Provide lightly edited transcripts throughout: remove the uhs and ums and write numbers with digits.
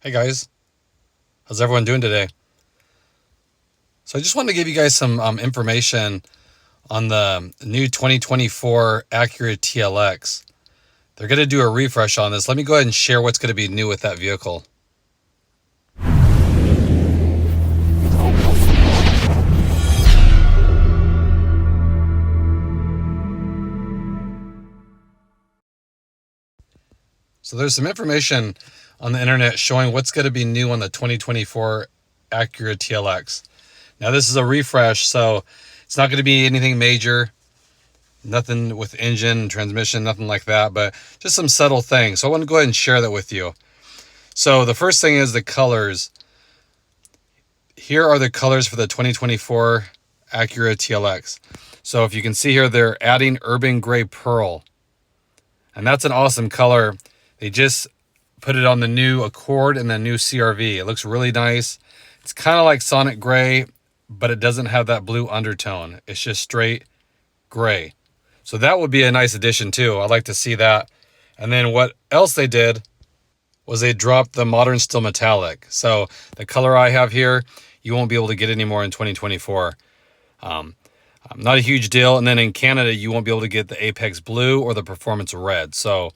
Hey guys, how's everyone doing today? So I just wanted to give you guys some information on the new 2024 Acura TLX. They're going to do a refresh on this. Let me go ahead and share what's going to be new with that vehicle. So there's some information on the internet showing what's going to be new on the 2024 Acura TLX. Now this is a refresh, so it's not going to be anything major. Nothing with engine, transmission, nothing like that, but just some subtle things. So I want to go ahead and share that with you. So the first thing is the colors. Here are the colors for the 2024 Acura TLX. So if you can see here, they're adding urban gray pearl. And that's an awesome color. They just put it on the new Accord and the new CRV. It looks really nice. It's kind of like Sonic Gray, but it doesn't have that blue undertone. It's just straight gray. So that would be a nice addition too. I'd like to see that. And then what else they did was they dropped the Modern Steel Metallic. So the color I have here, you won't be able to get anymore in 2024. Not a huge deal. And then in Canada, you won't be able to get the Apex Blue or the Performance Red. So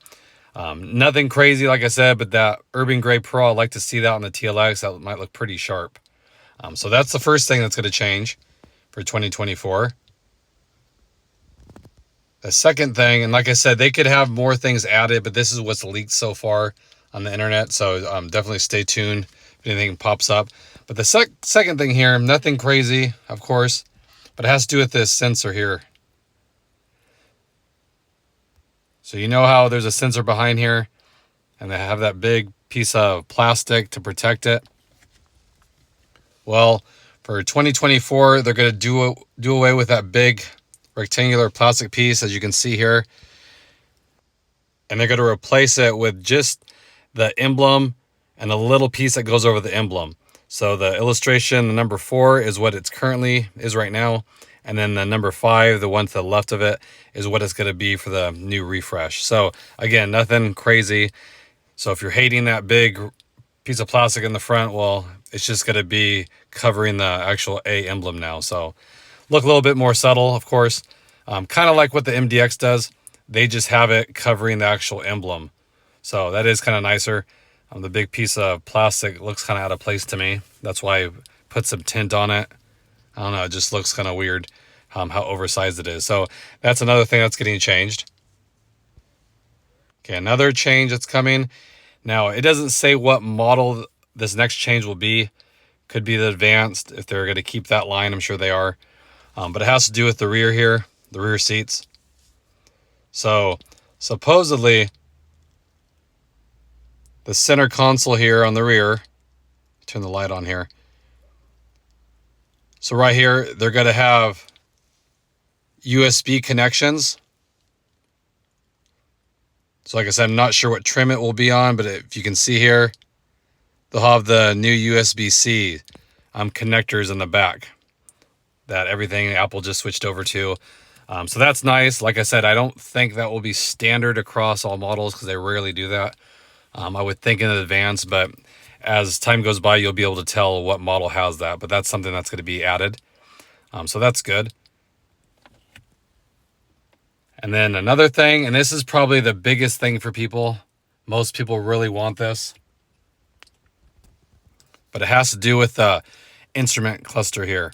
nothing crazy, like I said, but that Urban Gray Pearl, I'd like to see that on the TLX. That might look pretty sharp. So that's the first thing that's going to change for 2024. The second thing, and like I said, they could have more things added, but this is what's leaked so far on the internet. So definitely stay tuned if anything pops up. But the second thing here, nothing crazy, of course, but it has to do with this sensor here. So you know how there's a sensor behind here and they have that big piece of plastic to protect it? Well, for 2024, they're going to do away with that big rectangular plastic piece, as you can see here. And they're going to replace it with just the emblem and a little piece that goes over the emblem. So the illustration, the number 4 is what it's currently is right now. And then the number 5, the one to the left of it, is what it's going to be for the new refresh. So again, nothing crazy. So if you're hating that big piece of plastic in the front, well, it's just going to be covering the actual A emblem now. So look a little bit more subtle, of course. Kind of like what the MDX does. They just have it covering the actual emblem. So that is kind of nicer. The big piece of plastic looks kind of out of place to me. That's why I put some tint on it. I don't know, it just looks kind of weird how oversized it is. So that's another thing that's getting changed. Okay, another change that's coming. Now, it doesn't say what model this next change will be. Could be the Advanced, if they're going to keep that line. I'm sure they are. But it has to do with the rear here, the rear seats. So supposedly, the center console here on the rear, turn the light on here. So right here, they're going to have USB connections. So like I said, I'm not sure what trim it will be on, but if you can see here, they'll have the new USB-C connectors in the back that everything Apple just switched over to. So that's nice. Like I said, I don't think that will be standard across all models because they rarely do that. I would think in advance, but as time goes by, you'll be able to tell what model has that. But that's something that's going to be added. So that's good. And then another thing, and this is probably the biggest thing for people. Most people really want this. But it has to do with the instrument cluster here.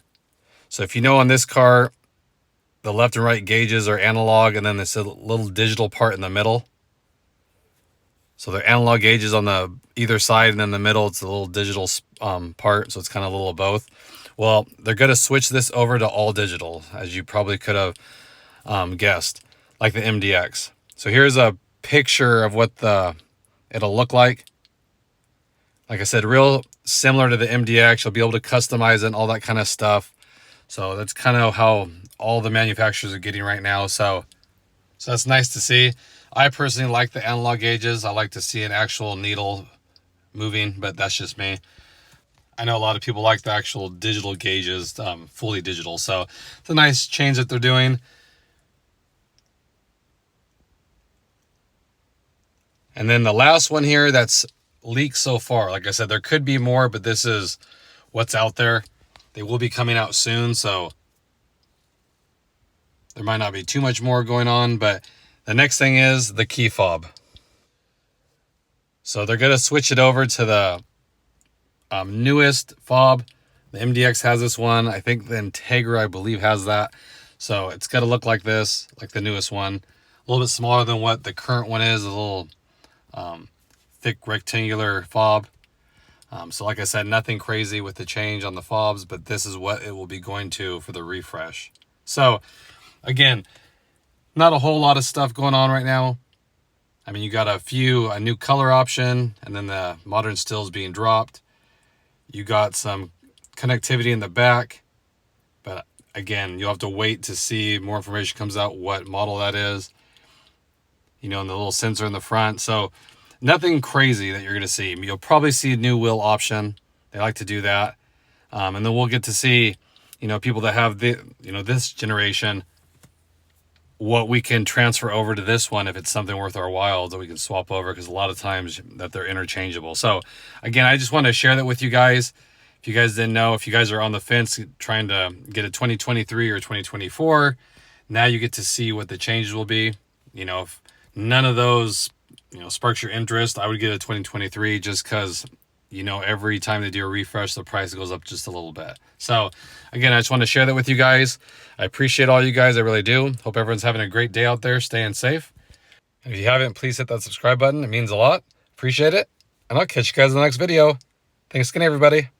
So if you know on this car, the left and right gauges are analog, and then this little digital part in the middle. So they're analog gauges on the either side, and then the middle, it's a little digital part. So it's kind of a little of both. Well, they're going to switch this over to all digital, as you probably could have guessed, like the MDX. So here's a picture of what it'll look like. Like I said, real similar to the MDX. You'll be able to customize it and all that kind of stuff. So that's kind of how all the manufacturers are getting right now. So that's nice to see. I personally like the analog gauges. I like to see an actual needle moving, but that's just me. I know a lot of people like the actual digital gauges, fully digital. So it's a nice change that they're doing. And then the last one here that's leaks so far. Like I said, there could be more, but this is what's out there. They will be coming out soon, so there might not be too much more going on. But the next thing is the key fob. So they're going to switch it over to the newest fob. The MDX has this one. I think the Integra, I believe, has that. So it's got to look like this, like the newest one. A little bit smaller than what the current one is, a little thick rectangular fob. So like I said, nothing crazy with the change on the fobs, but this is what it will be going to for the refresh. So again, not a whole lot of stuff going on right now. I mean, you got a new color option, and then the modern stills being dropped. You got some connectivity in the back, but again, you'll have to wait to see more information comes out what model that is. And the little sensor in the front. So nothing crazy that you're going to see. You'll probably see a new wheel option. They like to do that. And then we'll get to see, people that have this generation, what we can transfer over to this one if it's something worth our while that we can swap over, because a lot of times that they're interchangeable. So again, I just want to share that with you guys. If you guys didn't know, if you guys are on the fence trying to get a 2023 or 2024, now you get to see what the changes will be. If none of those sparks your interest, I would get a 2023, just because every time they do a refresh, the price goes up just a little bit. So again, I just want to share that with you guys. I appreciate all you guys. I really do. Hope everyone's having a great day out there, staying safe. And if you haven't, please hit that subscribe button. It means a lot. Appreciate it. And I'll catch you guys in the next video. Thanks again, everybody.